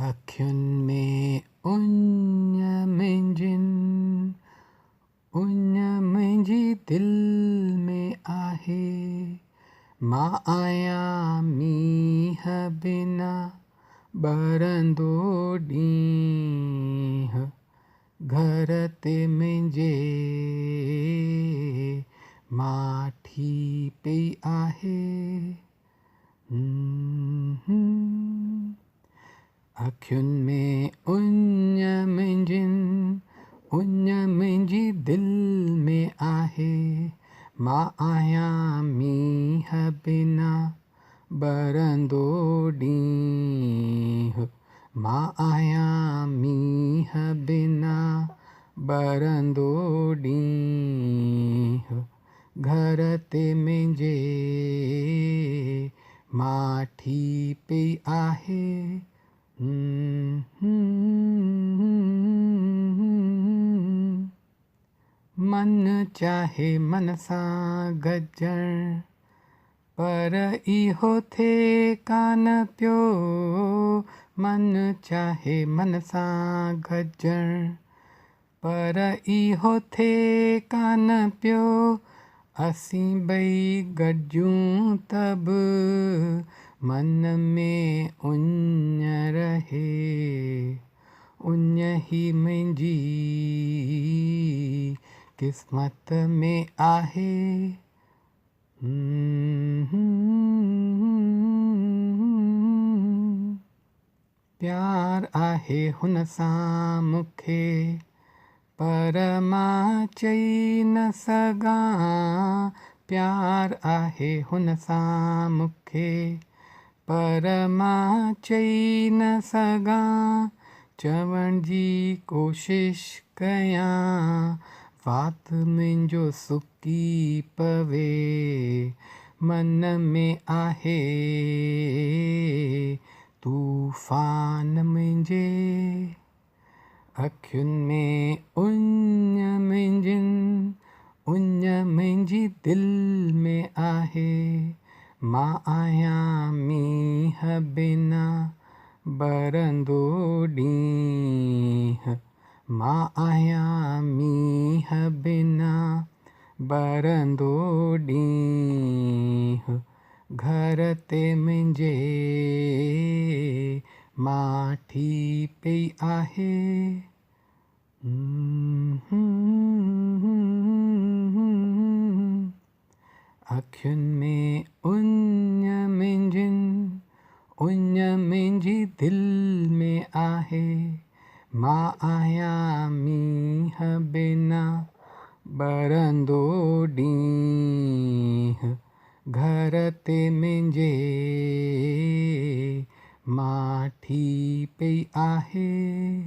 अखियुन में उञ मुंहिंजिन, उञ मुंहिंजी दिल में आहे। मां आहियां मींहं बिना ॿरंदो ॾींहुं, घर ते मुंहिंजे माठी पई आहे। अखियुन में उञ मुंहिंजिन, उञ मुंहिंजी दिल में आहे। मां आहियां मींहं बिना ॿरंदो ॾींहुं, मां आहियां मींहं बिना ॿरंदो ॾींहुं, घर ते मुंहिंजे माठी पई आहे। मन चाहे मन सां गजण, पर इहो थिए कान पियो। मन चाहे मन सां गजण, पर इहो थिए कान पियो। असीं ॿई गॾिजूं त बि मन में उञ रहे। उञ ही मुंहिंजी किस्मत में आहे। प्यार आहे हुन सां मूंखे, पर मां चई न सघां। प्यार आहे हुन सां मूंखे, पर मां चई न सघां। चवण जी कोशिश कयां, वात मुंहिंजो सुकी पवे। मन में आहे तूफ़ान मुंहिंजे। अखियुन में उञ मुंहिंजिन, उञ मुंहिंजी दिल में आहे। मां आहियां मींहं बिना ॿरंदो ॾींहुं, मां आहियां मींहं बिना ॿरंदो ॾींहुं, घर ते मुंहिंजे माठी पई आहे। अखियुन में उञ मुंहिंजिन, उञ मुंहिंजी दिल में आहे। मां आहियां मींहं बिना ॿरंदो ॾींहुं, घर ते मुंहिंजे माठी पई आहे।